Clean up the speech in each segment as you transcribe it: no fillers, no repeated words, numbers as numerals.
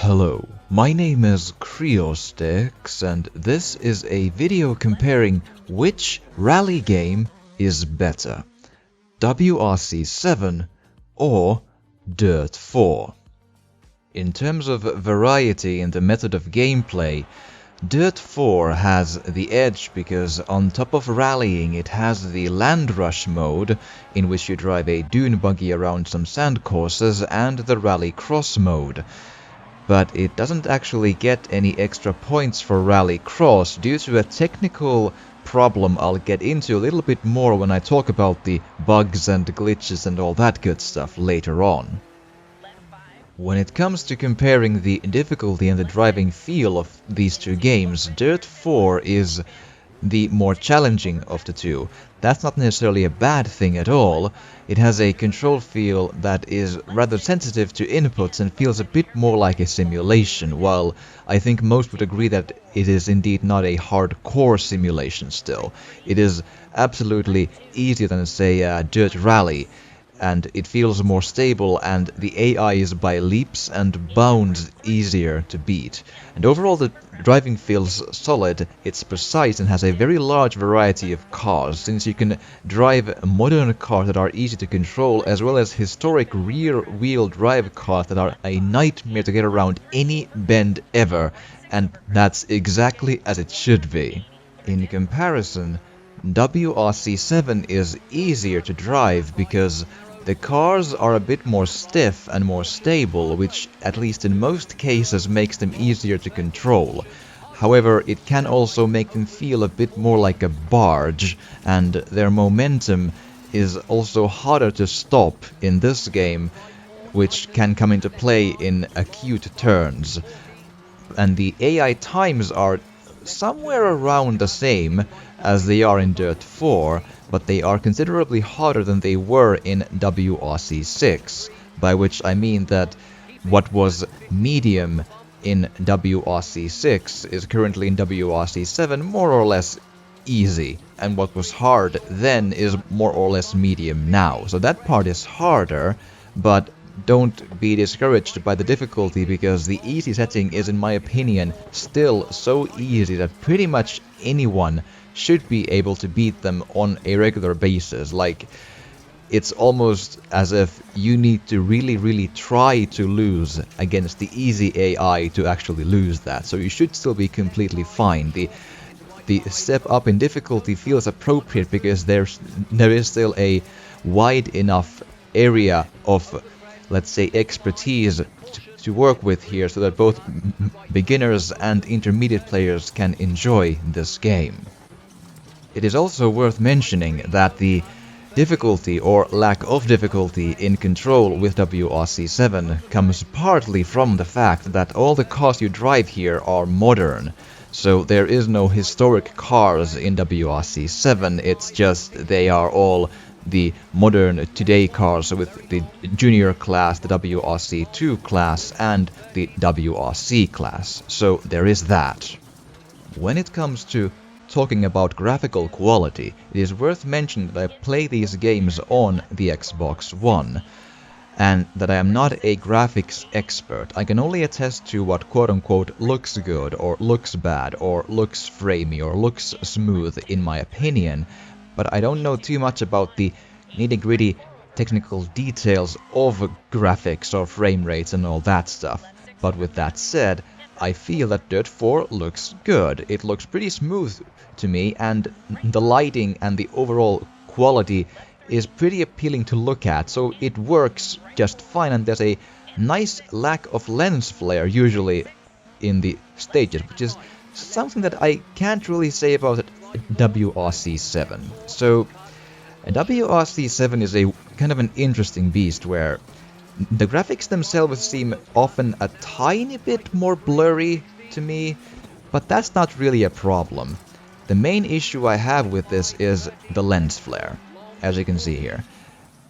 Hello, my name is Creostix and this is a video comparing which rally game is better, WRC 7 or Dirt 4. In terms of variety in the method of gameplay, Dirt 4 has the edge because on top of rallying it has the land rush mode in which you drive a dune buggy around some sand courses and the rally cross mode. But it doesn't actually get any extra points for rally cross due to a technical problem I'll get into a little bit more when I talk about the bugs and glitches and all that good stuff later on. When it comes to comparing the difficulty and the driving feel of these two games, Dirt 4 is the more challenging of the two. That's not necessarily a bad thing at all. It has a control feel that is rather sensitive to inputs and feels a bit more like a simulation, while I think most would agree that it is indeed not a hardcore simulation still. It is absolutely easier than, say, Dirt Rally, and it feels more stable, and the AI is by leaps and bounds easier to beat. And overall the driving feels solid, it's precise and has a very large variety of cars, since you can drive modern cars that are easy to control as well as historic rear-wheel drive cars that are a nightmare to get around any bend ever, and that's exactly as it should be. In comparison, WRC 7 is easier to drive because the cars are a bit more stiff and more stable, which at least in most cases makes them easier to control. However, it can also make them feel a bit more like a barge, and their momentum is also harder to stop in this game, which can come into play in acute turns. And the AI times are somewhere around the same as they are in Dirt 4, but they are considerably harder than they were in WRC 6, by which I mean that what was medium in WRC 6 is currently in WRC 7 more or less easy, and what was hard then is more or less medium now. So that part is harder, but don't be discouraged by the difficulty, because the easy setting is, in my opinion, still so easy that pretty much anyone should be able to beat them on a regular basis. Like, it's almost as if you need to really try to lose against the easy AI to actually lose that, so you should still be completely fine. The step up in difficulty feels appropriate because there is still a wide enough area of, let's say, expertise to work with here, so that both beginners and intermediate players can enjoy this game. It is also worth mentioning that the difficulty or lack of difficulty in control with WRC 7 comes partly from the fact that all the cars you drive here are modern. So there is no historic cars in WRC 7, it's just they are all the modern today cars with the junior class, the WRC 2 class, and the WRC class. So there is that. When it comes to talking about graphical quality, it is worth mentioning that I play these games on the Xbox One, and that I am not a graphics expert. I can only attest to what quote-unquote looks good, or looks bad, or looks framey, or looks smooth in my opinion, but I don't know too much about the nitty-gritty technical details of graphics or frame rates and all that stuff. But with that said, I feel that Dirt 4 looks good. It looks pretty smooth to me, and the lighting and the overall quality is pretty appealing to look at, so it works just fine, and there's a nice lack of lens flare usually in the stages, which is something that I can't really say about WRC 7. So WRC 7 is a kind of an interesting beast where the graphics themselves seem often a tiny bit more blurry to me, but that's not really a problem. The main issue I have with this is the lens flare, as you can see here.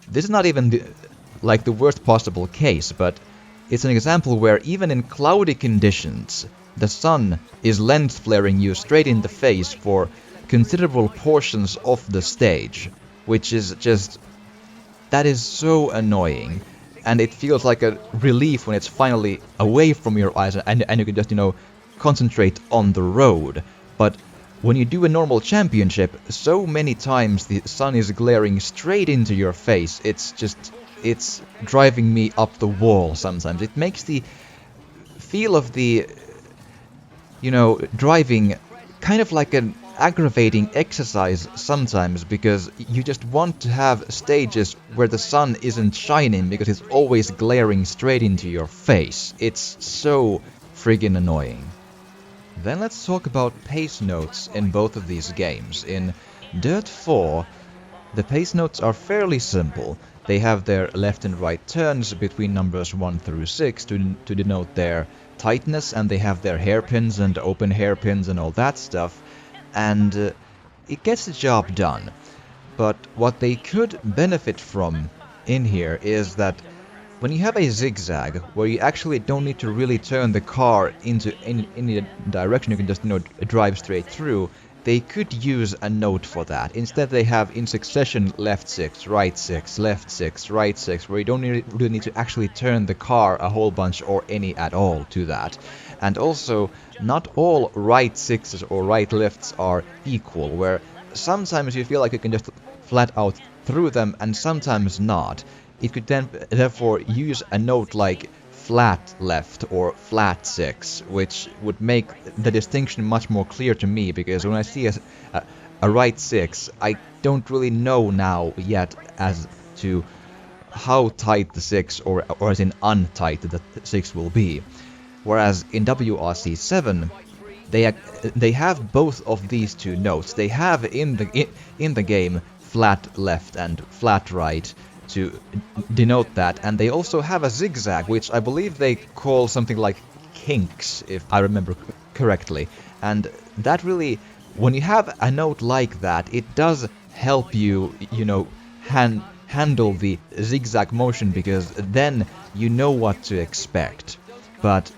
This is not even the worst possible case, but it's an example where even in cloudy conditions, the sun is lens flaring you straight in the face for considerable portions of the stage, which is just, that is so annoying. and it feels like a relief when it's finally away from your eyes and you can just, concentrate on the road. But when you do a normal championship, so many times the sun is glaring straight into your face. It's driving me up the wall sometimes. It makes the feel of the, driving kind of like an aggravating exercise sometimes, because you just want to have stages where the sun isn't shining because it's always glaring straight into your face. It's so friggin' annoying. Then let's talk about Pacenotes in both of these games. In Dirt 4, the Pacenotes are fairly simple. They have their left and right turns between numbers 1 through 6 to denote their tightness, and they have their hairpins and open hairpins and all that stuff, and it gets the job done. But what they could benefit from in here is that when you have a zigzag where you actually don't need to really turn the car into any direction, you can just drive straight through, they could use a note for that. Instead they have in succession left 6, right 6, left 6, right 6, where you don't really need to actually turn the car a whole bunch or any at all to that. And also, not all right 6s or right lefts are equal, where sometimes you feel like you can just flat out through them and sometimes not. It could then therefore use a note like flat left or flat 6, which would make the distinction much more clear to me, because when I see a right 6, I don't really know now yet as to how tight the 6 or as in untight the 6 will be. Whereas in WRC 7, they have both of these two notes. They have in the game flat left and flat right to denote that, and they also have a zigzag, which I believe they call something like kinks, if I remember correctly. And that really, when you have a note like that, it does help you, handle the zigzag motion, because then you know what to expect. But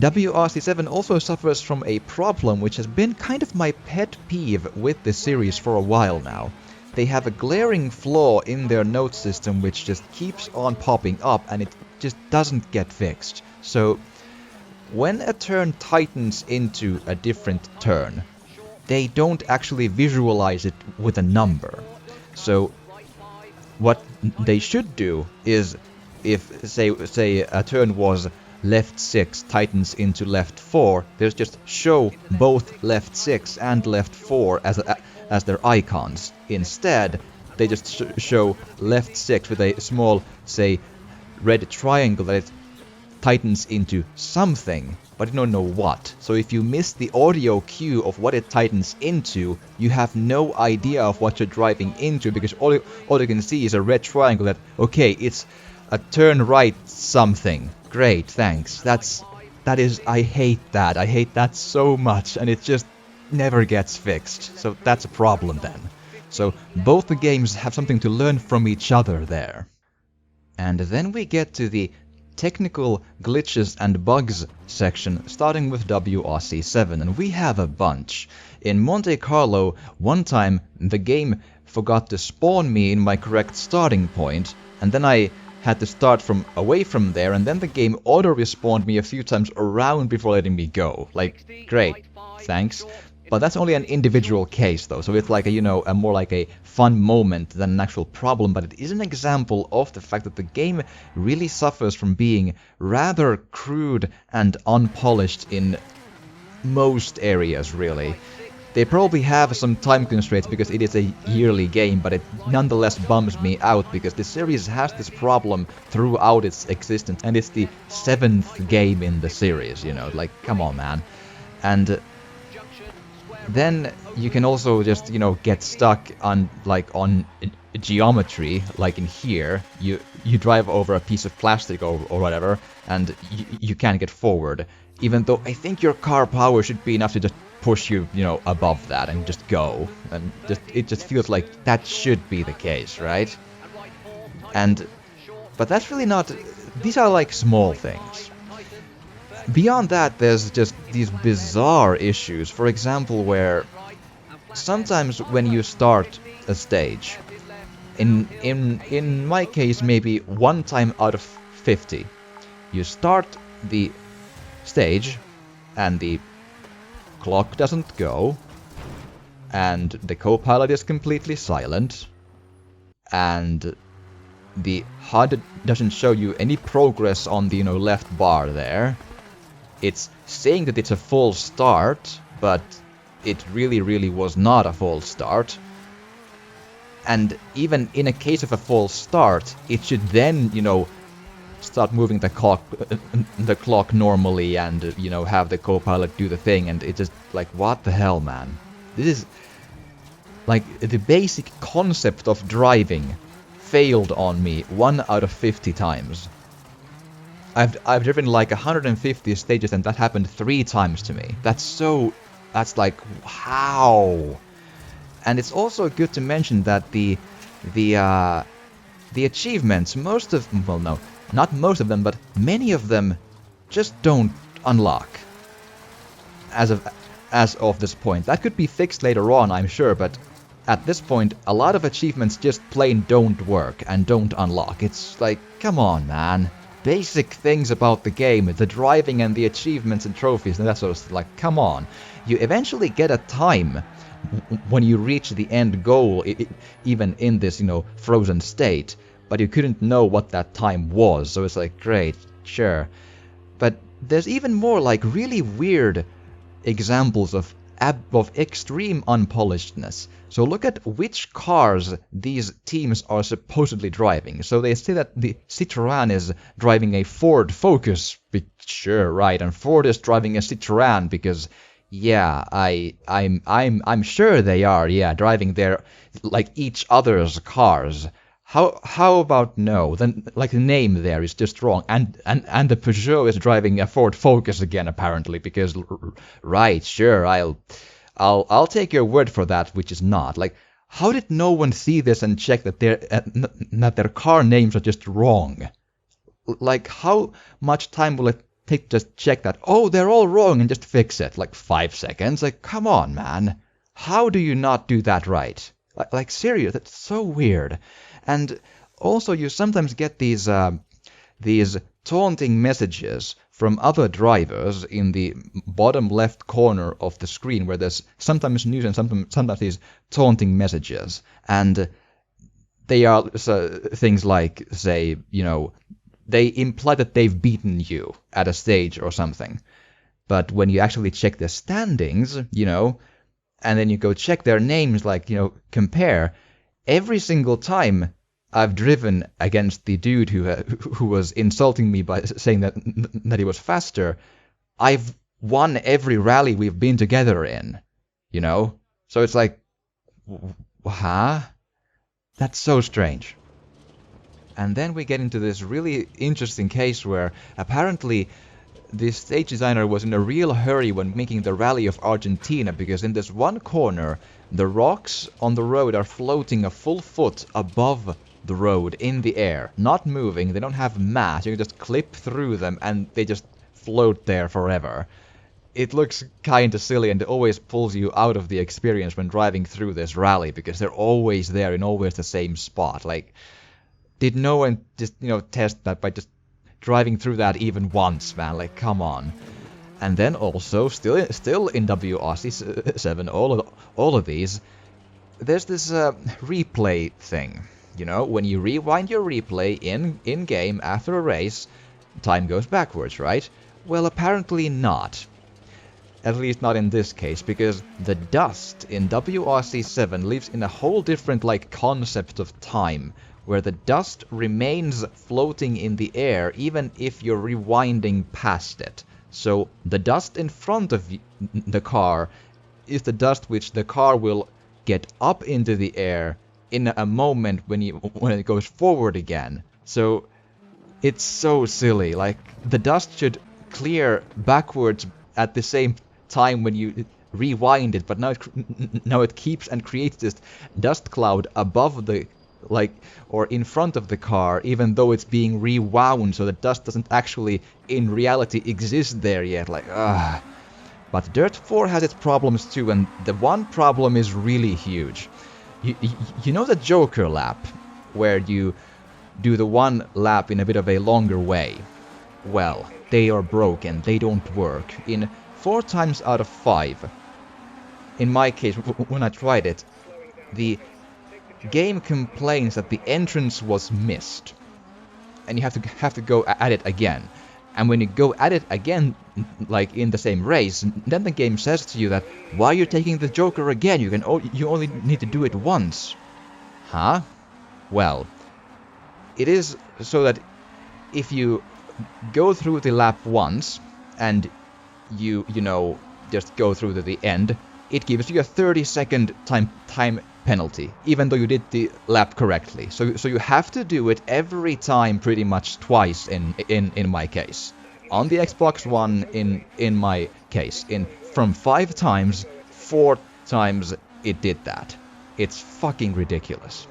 WRC7 also suffers from a problem which has been kind of my pet peeve with this series for a while now. They have a glaring flaw in their note system which just keeps on popping up, and it just doesn't get fixed. So when a turn tightens into a different turn, they don't actually visualize it with a number. So what they should do is, if say a turn was left 6 tightens into left 4, they just show both left 6 and left 4 as their icons. Instead, they just show left 6 with a small, say, red triangle that it tightens into something, but you don't know what. So if you miss the audio cue of what it tightens into, you have no idea of what you're driving into, because all you can see is a red triangle that, okay, it's a turn right something. Great, thanks. That is, I hate that. I hate that so much, and it just never gets fixed. So that's a problem then. So both the games have something to learn from each other there. And then we get to the technical glitches and bugs section, starting with WRC7, and we have a bunch. In Monte Carlo, one time the game forgot to spawn me in my correct starting point, and then I had to start from away from there, and then the game auto-respawned me a few times around before letting me go. Like, great, thanks. But that's only an individual case though, so it's like a more like a fun moment than an actual problem, but it is an example of the fact that the game really suffers from being rather crude and unpolished in most areas, really. They probably have some time constraints because it is a yearly game, but it nonetheless bums me out because the series has this problem throughout its existence, and it's the 7th game in the series, like, come on, man. And then you can also just, get stuck on geometry, like in here. You drive over a piece of plastic or whatever, and you can't get forward. Even though I think your car power should be enough to just push you, above that and just go. And it just feels like that should be the case, right? But that's really not... These are like small things. Beyond that, there's just these bizarre issues. For example, where sometimes when you start a stage, In my case, maybe one time out of 50. You start the stage, and the clock doesn't go, and the co-pilot is completely silent, and the HUD doesn't show you any progress on the left bar there. It's saying that it's a false start, but it really was not a false start. And even in a case of a false start, it should then, start moving the clock normally and, have the co-pilot do the thing. And it's just like, what the hell, man? This is like the basic concept of driving failed on me 1 out of 50 times. I've driven like 150 stages and that happened 3 times to me. That's like, how? And it's also good to mention that the achievements, not most of them, but many of them just don't unlock as of this point. That could be fixed later on, I'm sure, but at this point, a lot of achievements just plain don't work and don't unlock. It's like, come on, man. Basic things about the game, the driving and the achievements and trophies and that sort of stuff, like, come on. You eventually get a time when you reach the end goal, even in this, frozen state, but you couldn't know what that time was, so it's like, great, sure. But there's even more, like, really weird examples of extreme unpolishedness. So look at which cars these teams are supposedly driving. So they say that the Citroën is driving a Ford Focus. Sure, right, and Ford is driving a Citroën because, yeah, I'm sure they are, yeah, driving their, like, each other's cars. How about no? Then, like, the name there is just wrong, and the Peugeot is driving a Ford Focus again, apparently, because, right, sure, I'll take your word for that, which is not. Like, how did no one see this and check that their car names are just wrong? Like, how much time will it take to just check that? Oh, they're all wrong, and just fix it. Like 5 seconds. Like, come on, man. How do you not do that right? Like serious, that's so weird. And also, you sometimes get these taunting messages from other drivers in the bottom left corner of the screen, where there's sometimes news and sometimes these taunting messages. And they are things like, say, they imply that they've beaten you at a stage or something. But when you actually check the standings, and then you go check their names, like, compare, every single time I've driven against the dude who was insulting me by saying that he was faster, I've won every rally we've been together in, So it's like, huh? That's so strange. And then we get into this really interesting case where apparently the stage designer was in a real hurry when making the Rally of Argentina, because in this one corner, the rocks on the road are floating a full foot above the road in the air, not moving. They don't have mass. You can just clip through them and they just float there forever. It looks kinda silly, and it always pulls you out of the experience when driving through this rally, because they're always there in always the same spot. Like, did no one just, test that by just driving through that even once, man? Like, come on. And then also, still in WRC 7, all of these, there's this replay thing. When you rewind your replay in game after a race, time goes backwards, right? Well, apparently not. At least not in this case, because the dust in WRC 7 lives in a whole different, like, concept of time, where the dust remains floating in the air even if you're rewinding past it. So the dust in front of the car is the dust which the car will get up into the air in a moment when it goes forward again. So it's so silly. Like, the dust should clear backwards at the same time when you rewind it, but now it keeps and creates this dust cloud above the, like, or in front of the car, even though it's being rewound, so the dust doesn't actually in reality exist there yet. Like, ugh. But Dirt 4 has its problems too, and the one problem is really huge. You know the Joker lap? where you do the one lap in a bit of a longer way. Well, they are broken, they don't work. In 4 times out of 5, in my case, when I tried it, the game complains that the entrance was missed. And you have to go at it again. And when you go at it again, like in the same race, then the game says to you that, why are you taking the Joker again? You only need to do it once. Huh? Well, it is so that if you go through the lap once, and you know, just go through to the end, it gives you a 30-second time penalty, even though you did the lap correctly. So you have to do it every time, pretty much twice in my case. On the Xbox One, in my case, from 5 times, 4 times it did that. It's fucking ridiculous.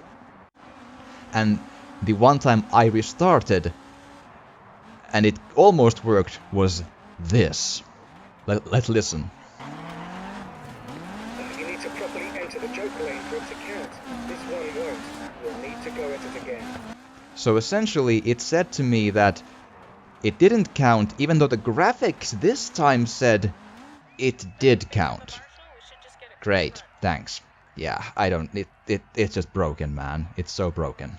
And the one time I restarted, and it almost worked, was this. Let's listen. You need to properly enter the Joker lane for it to count. This one won't. You'll need to go at it again. So essentially, it said to me that it didn't count, even though the graphics this time said it did count. Great, thanks. Yeah, I don't... It's just broken, man. It's so broken.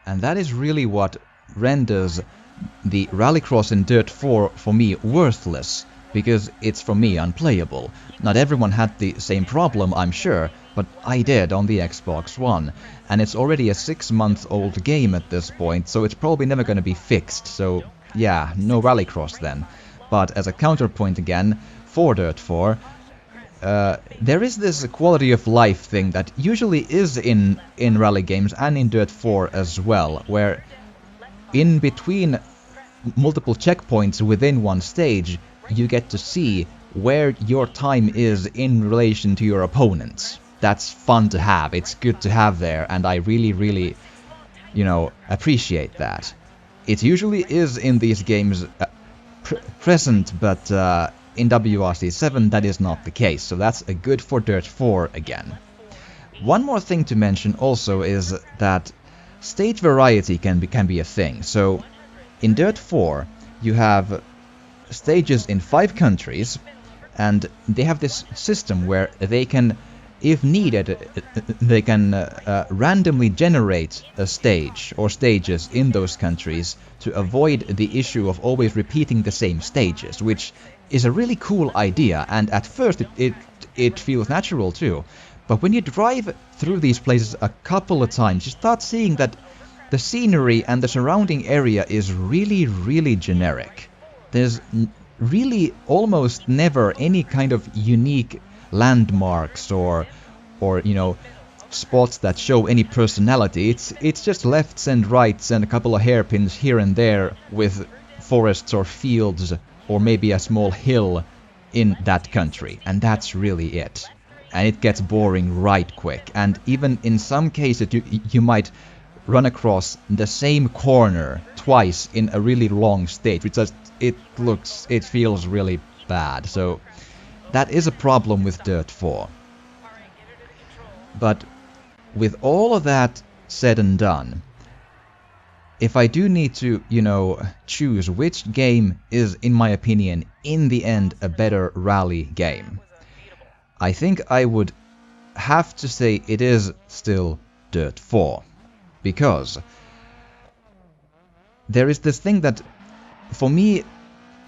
And that is really what renders the Rallycross in Dirt 4 for me worthless, because it's for me unplayable. Not everyone had the same problem, I'm sure, but I did on the Xbox One, and it's already a 6-month-old game at this point, so it's probably never gonna be fixed, so yeah, no Rallycross then. But as a counterpoint again, for Dirt 4, there is this quality of life thing that usually is in rally games and in Dirt 4 as well, where in between multiple checkpoints within one stage, you get to see where your time is in relation to your opponents. That's fun to have, it's good to have there, and I really, really, appreciate that. It usually is in these games present, but in WRC 7 that is not the case, so that's a good for Dirt 4 again. One more thing to mention also is that stage variety can be a thing. So in Dirt 4 you have stages in 5 countries, and they have this system where they can, if needed, they can randomly generate a stage or stages in those countries to avoid the issue of always repeating the same stages, which is a really cool idea, and at first it feels natural too. But when you drive through these places a couple of times, you start seeing that the scenery and the surrounding area is really, really generic. There's really almost never any kind of unique landmarks or spots that show any personality. It's just lefts and rights and a couple of hairpins here and there with forests or fields or maybe a small hill in that country, and that's really it. And it gets boring right quick, and even in some cases you might run across the same corner twice in a really long stage, which just it feels really bad. So that is a problem with Dirt 4. But with all of that said and done, if I do need to, choose which game is, in my opinion, in the end a better rally game, I think I would have to say it is still Dirt 4. Because there is this thing that, for me,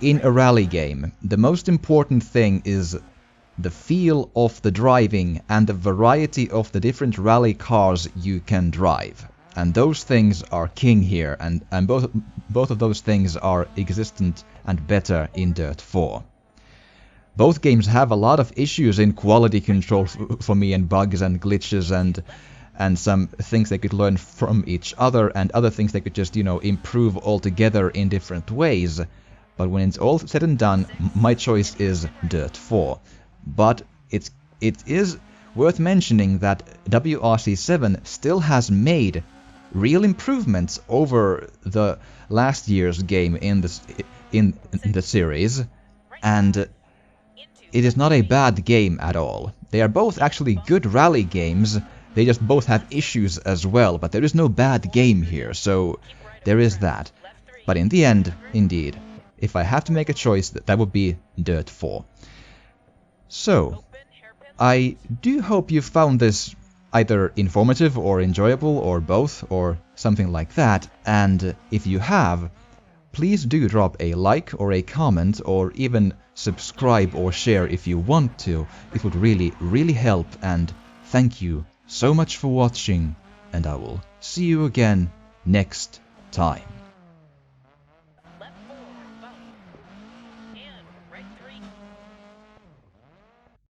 in a rally game, the most important thing is the feel of the driving and the variety of the different rally cars you can drive. And those things are king here, and both of those things are existent and better in Dirt 4. Both games have a lot of issues in quality control for me, and bugs and glitches and some things they could learn from each other, and other things they could just, improve altogether in different ways. But when it's all said and done, my choice is Dirt 4. But it is worth mentioning that WRC 7 still has made real improvements over the last year's game in the series, and it is not a bad game at all. They are both actually good rally games, They just both have issues as well, but there is no bad game here, so there is that. But in the end, indeed, if I have to make a choice, that would be Dirt 4. So, I do hope you found this either informative or enjoyable or both or something like that, and if you have, please do drop a like or a comment or even subscribe or share if you want to. It would really help, and thank you so much for watching, and I will see you again next time.